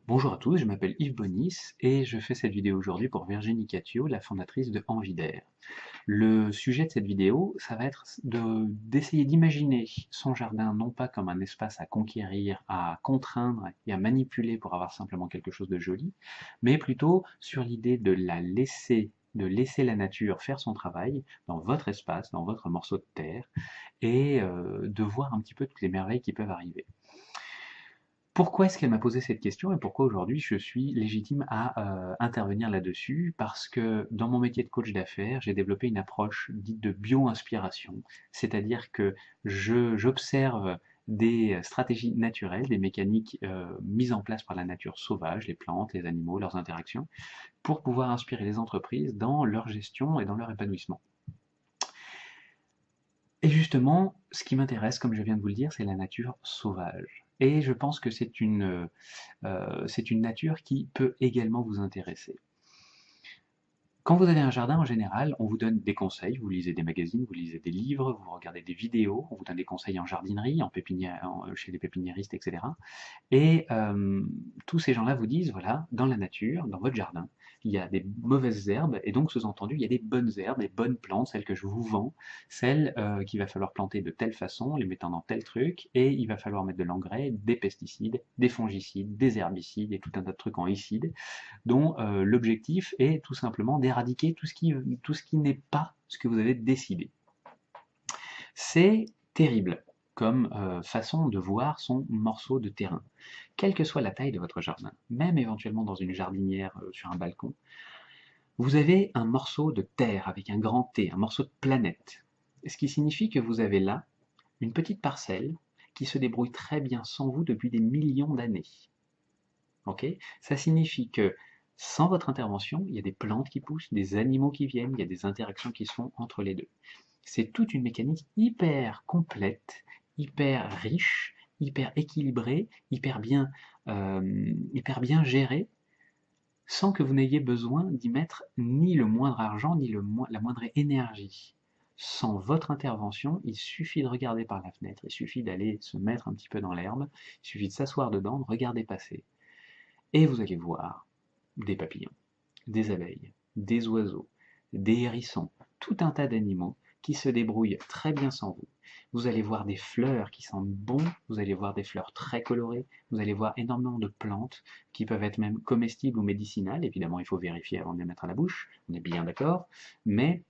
Bonjour à tous, je m'appelle Yves Bonis et je fais cette vidéo aujourd'hui pour Virginie Catio, la fondatrice de Envie d'Air. Le sujet de cette vidéo, ça va être d'essayer d'imaginer son jardin non pas comme un espace à conquérir, à contraindre et à manipuler pour avoir simplement quelque chose de joli, mais plutôt sur l'idée de laisser la nature faire son travail dans votre espace, dans votre morceau de terre, et de voir un petit peu toutes les merveilles qui peuvent arriver. Pourquoi est-ce qu'elle m'a posé cette question et pourquoi aujourd'hui je suis légitime à intervenir là-dessus? Parce que dans mon métier de coach d'affaires, j'ai développé une approche dite de bio-inspiration, c'est-à-dire que j'observe des stratégies naturelles, des mécaniques mises en place par la nature sauvage, les plantes, les animaux, leurs interactions, pour pouvoir inspirer les entreprises dans leur gestion et dans leur épanouissement. Et justement, ce qui m'intéresse, comme je viens de vous le dire, c'est la nature sauvage. Et je pense que c'est une nature qui peut également vous intéresser. Quand vous avez un jardin, en général, on vous donne des conseils, vous lisez des magazines, vous lisez des livres, vous regardez des vidéos, on vous donne des conseils en jardinerie, chez les pépiniéristes, etc. Et tous ces gens-là vous disent, voilà, dans la nature, dans votre jardin, il y a des mauvaises herbes, et donc sous-entendu, il y a des bonnes herbes, des bonnes plantes, celles que je vous vends, celles qu'il va falloir planter de telle façon, les mettant dans tel truc, et il va falloir mettre de l'engrais, des pesticides, des fongicides, des herbicides, et tout un tas de trucs en icides, dont l'objectif est tout simplement d'éradiquer tout ce qui n'est pas ce que vous avez décidé. C'est terrible comme façon de voir son morceau de terrain. Quelle que soit la taille de votre jardin, même éventuellement dans une jardinière sur un balcon, vous avez un morceau de terre avec un grand T, un morceau de planète. Ce qui signifie que vous avez là une petite parcelle qui se débrouille très bien sans vous depuis des millions d'années. Ok? Ça signifie que sans votre intervention, il y a des plantes qui poussent, des animaux qui viennent, il y a des interactions qui se font entre les deux. C'est toute une mécanique hyper complète, hyper riche, hyper équilibrée, hyper bien gérée, sans que vous n'ayez besoin d'y mettre ni le moindre argent, ni la moindre énergie. Sans votre intervention, il suffit de regarder par la fenêtre, il suffit d'aller se mettre un petit peu dans l'herbe, il suffit de s'asseoir dedans, de regarder passer. Et vous allez voir des papillons, des abeilles, des oiseaux, des hérissons, tout un tas d'animaux qui se débrouillent très bien sans vous. Vous allez voir des fleurs qui sentent bon, vous allez voir des fleurs très colorées, vous allez voir énormément de plantes qui peuvent être même comestibles ou médicinales. Évidemment, il faut vérifier avant de les mettre à la bouche, on est bien d'accord, mais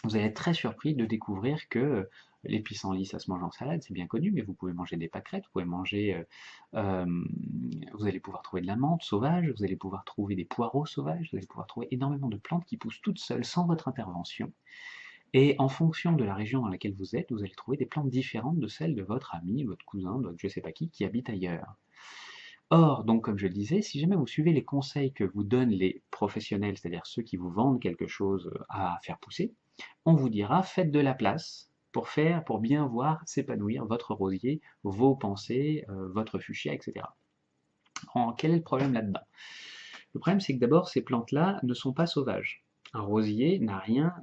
vous allez être très surpris de découvrir que les pissenlits, ça se mange en salade, c'est bien connu, mais vous pouvez manger des pâquerettes, vous pouvez vous allez pouvoir trouver de la menthe sauvage, vous allez pouvoir trouver des poireaux sauvages, vous allez pouvoir trouver énormément de plantes qui poussent toutes seules sans votre intervention. Et en fonction de la région dans laquelle vous êtes, vous allez trouver des plantes différentes de celles de votre ami, votre cousin, votre je sais pas qui habite ailleurs. Or, donc, comme je le disais, si jamais vous suivez les conseils que vous donnent les professionnels, c'est-à-dire ceux qui vous vendent quelque chose à faire pousser, on vous dira faites de la place pour bien voir s'épanouir votre rosier, vos pensées, votre fuchsia, etc. Quel est le problème là-dedans? Le problème, c'est que d'abord, ces plantes-là ne sont pas sauvages. Un rosier n'a rien.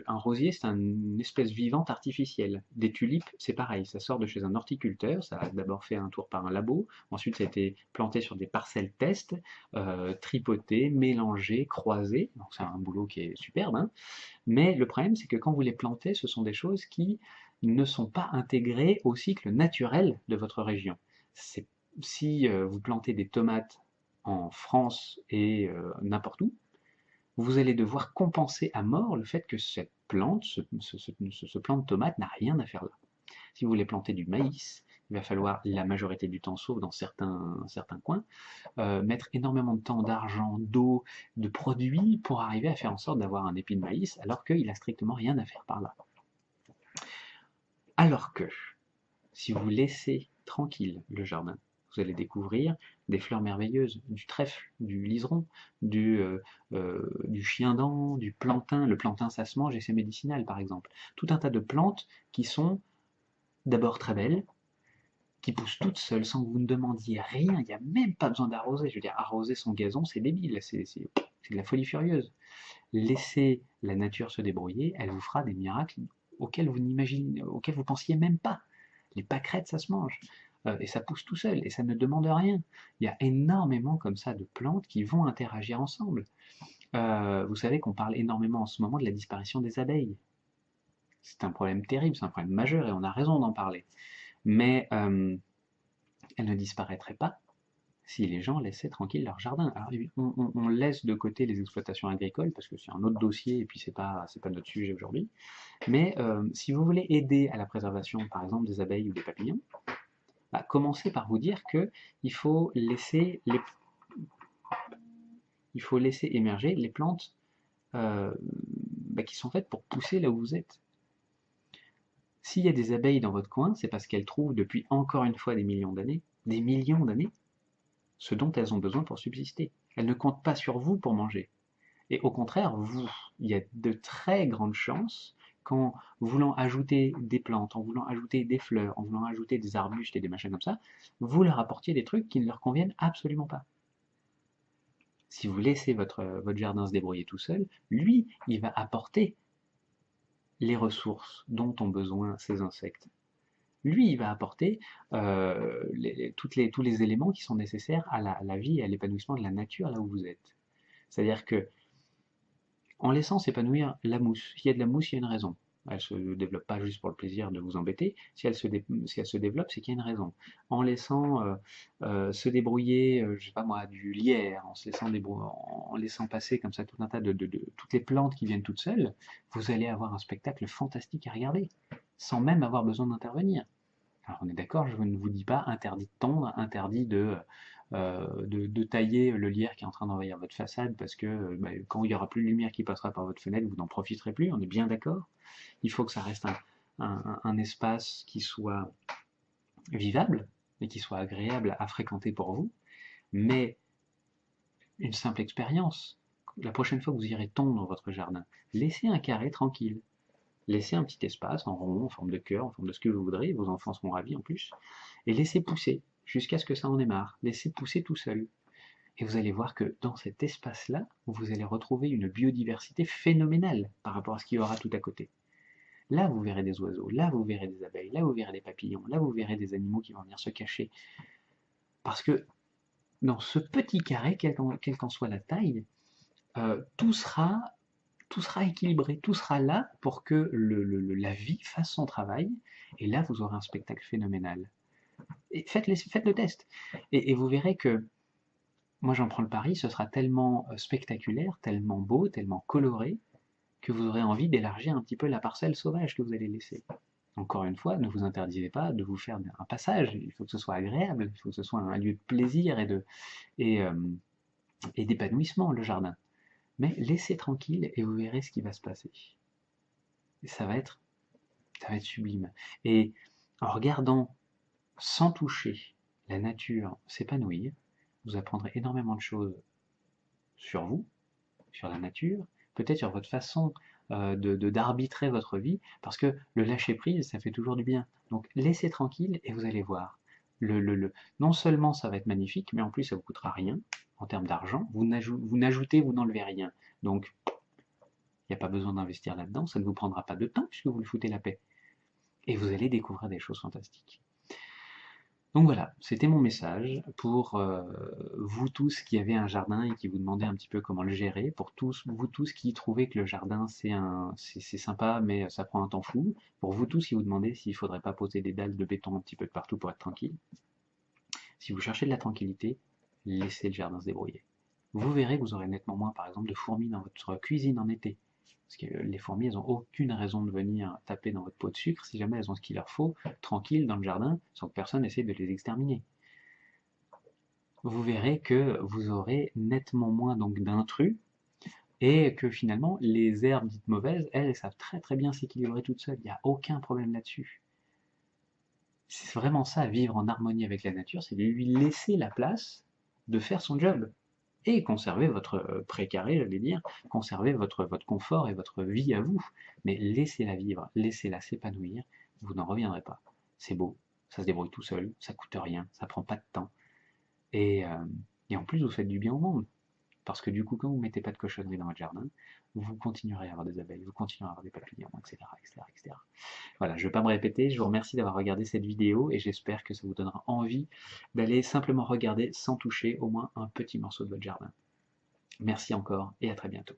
Un rosier, c'est une espèce vivante artificielle. Des tulipes, c'est pareil. Ça sort de chez un horticulteur. Ça a d'abord fait un tour par un labo. Ensuite, ça a été planté sur des parcelles test, tripoté, mélangé, croisé. Donc, c'est un boulot qui est superbe, hein. Mais le problème, c'est que quand vous les plantez, ce sont des choses qui ne sont pas intégrées au cycle naturel de votre région. Si vous plantez des tomates en France et n'importe où, vous allez devoir compenser à mort le fait que cette plante, ce plant de tomate n'a rien à faire là. Si vous voulez planter du maïs, il va falloir la majorité du temps, sauf dans certains coins, mettre énormément de temps, d'argent, d'eau, de produits pour arriver à faire en sorte d'avoir un épi de maïs, alors qu'il n'a strictement rien à faire par là. Alors que, si vous laissez tranquille le jardin, vous allez découvrir des fleurs merveilleuses, du trèfle, du liseron, du chien-dent, du plantain. Le plantain, ça se mange et c'est médicinal, par exemple. Tout un tas de plantes qui sont d'abord très belles, qui poussent toutes seules sans que vous ne demandiez rien. Il n'y a même pas besoin d'arroser. Je veux dire, arroser son gazon, c'est débile, c'est de la folie furieuse. Laissez la nature se débrouiller, elle vous fera des miracles auxquels vous pensiez même pas. Les pâquerettes, ça se mange. et ça pousse tout seul, et ça ne demande rien. Il y a énormément comme ça de plantes qui vont interagir ensemble. Vous savez qu'on parle énormément en ce moment de la disparition des abeilles. C'est un problème terrible, c'est un problème majeur, et on a raison d'en parler. Mais elles ne disparaîtraient pas si les gens laissaient tranquille leur jardin. Alors, on laisse de côté les exploitations agricoles, parce que c'est un autre dossier, et puis c'est pas notre sujet aujourd'hui. Mais si vous voulez aider à la préservation, par exemple, des abeilles ou des papillons, bah, commencez par vous dire que il faut laisser, il faut laisser émerger les plantes bah, qui sont faites pour pousser là où vous êtes. S'il y a des abeilles dans votre coin, c'est parce qu'elles trouvent depuis encore une fois des millions d'années, ce dont elles ont besoin pour subsister. Elles ne comptent pas sur vous pour manger. Et au contraire, il y a de très grandes chances qu'en voulant ajouter des plantes, en voulant ajouter des fleurs, en voulant ajouter des arbustes et des machins comme ça, vous leur apportiez des trucs qui ne leur conviennent absolument pas. Si vous laissez votre jardin se débrouiller tout seul, lui, il va apporter les ressources dont ont besoin ces insectes. Lui, il va apporter tous les éléments qui sont nécessaires à la vie et à l'épanouissement de la nature là où vous êtes. C'est-à-dire que en laissant s'épanouir la mousse, s'il y a de la mousse, il y a une raison. Elle ne se développe pas juste pour le plaisir de vous embêter. Si elle se développe, c'est qu'il y a une raison. En laissant se débrouiller, je sais pas moi, du lierre, en laissant passer comme ça tout un tas de toutes les plantes qui viennent toutes seules, vous allez avoir un spectacle fantastique à regarder, sans même avoir besoin d'intervenir. Alors on est d'accord, je ne vous dis pas interdit de tondre, interdit de tailler le lierre qui est en train d'envahir votre façade parce que bah, quand il n'y aura plus de lumière qui passera par votre fenêtre, vous n'en profiterez plus, on est bien d'accord. Il faut que ça reste un espace qui soit vivable et qui soit agréable à fréquenter pour vous, mais une simple expérience. La prochaine fois que vous irez tondre votre jardin, laissez un carré tranquille. Laissez un petit espace en rond, en forme de cœur, en forme de ce que vous voudrez, vos enfants seront ravis en plus, et laissez pousser jusqu'à ce que ça en ait marre. Laissez pousser tout seul. Et vous allez voir que dans cet espace-là, vous allez retrouver une biodiversité phénoménale par rapport à ce qu'il y aura tout à côté. Là, vous verrez des oiseaux, là, vous verrez des abeilles, là, vous verrez des papillons, là, vous verrez des animaux qui vont venir se cacher. Parce que dans ce petit carré, quelle qu'en soit la taille, tout sera équilibré, tout sera là pour que la vie fasse son travail, et là vous aurez un spectacle phénoménal. Et faites le test, et vous verrez que, moi j'en prends le pari, ce sera tellement spectaculaire, tellement beau, tellement coloré, que vous aurez envie d'élargir un petit peu la parcelle sauvage que vous allez laisser. Encore une fois, ne vous interdisez pas de vous faire un passage, il faut que ce soit agréable, il faut que ce soit un lieu de plaisir et, euh, et d'épanouissement, le jardin. Mais laissez tranquille et vous verrez ce qui va se passer. Et ça va être sublime. Et en regardant sans toucher la nature s'épanouir, vous apprendrez énormément de choses sur vous, sur la nature, peut-être sur votre façon d'arbitrer votre vie, parce que le lâcher prise, ça fait toujours du bien. Donc laissez tranquille et vous allez voir. Non seulement ça va être magnifique, mais en plus ça vous coûtera rien en termes d'argent. Vous n'ajoutez, vous n'enlevez rien. Donc il n'y a pas besoin d'investir là-dedans, ça ne vous prendra pas de temps puisque vous le foutez la paix. Et vous allez découvrir des choses fantastiques. Donc voilà, c'était mon message pour vous tous qui avez un jardin et qui vous demandez un petit peu comment le gérer, pour vous tous qui trouvez que le jardin c'est sympa mais ça prend un temps fou, pour vous tous qui vous demandez s'il ne faudrait pas poser des dalles de béton un petit peu de partout pour être tranquille. Si vous cherchez de la tranquillité, laissez le jardin se débrouiller. Vous verrez que vous aurez nettement moins par exemple de fourmis dans votre cuisine en été. Parce que les fourmis, elles n'ont aucune raison de venir taper dans votre pot de sucre si jamais elles ont ce qu'il leur faut, tranquilles dans le jardin, sans que personne essaie de les exterminer. Vous verrez que vous aurez nettement moins donc d'intrus et que finalement les herbes dites mauvaises, elles savent très très bien s'équilibrer toutes seules. Il n'y a aucun problème là-dessus. C'est vraiment ça, vivre en harmonie avec la nature, c'est de lui laisser la place de faire son job et conserver votre précaré, j'allais dire, conserver votre confort et votre vie à vous. Mais laissez-la vivre, laissez-la s'épanouir, vous n'en reviendrez pas. C'est beau, ça se débrouille tout seul, ça coûte rien, ça prend pas de temps. Et, euh, et en plus, vous faites du bien au monde. Parce que du coup, quand vous ne mettez pas de cochonnerie dans votre jardin, vous continuerez à avoir des abeilles, vous continuerez à avoir des papillons, etc., etc., etc. Voilà, je ne vais pas me répéter, je vous remercie d'avoir regardé cette vidéo et j'espère que ça vous donnera envie d'aller simplement regarder sans toucher au moins un petit morceau de votre jardin. Merci encore et à très bientôt.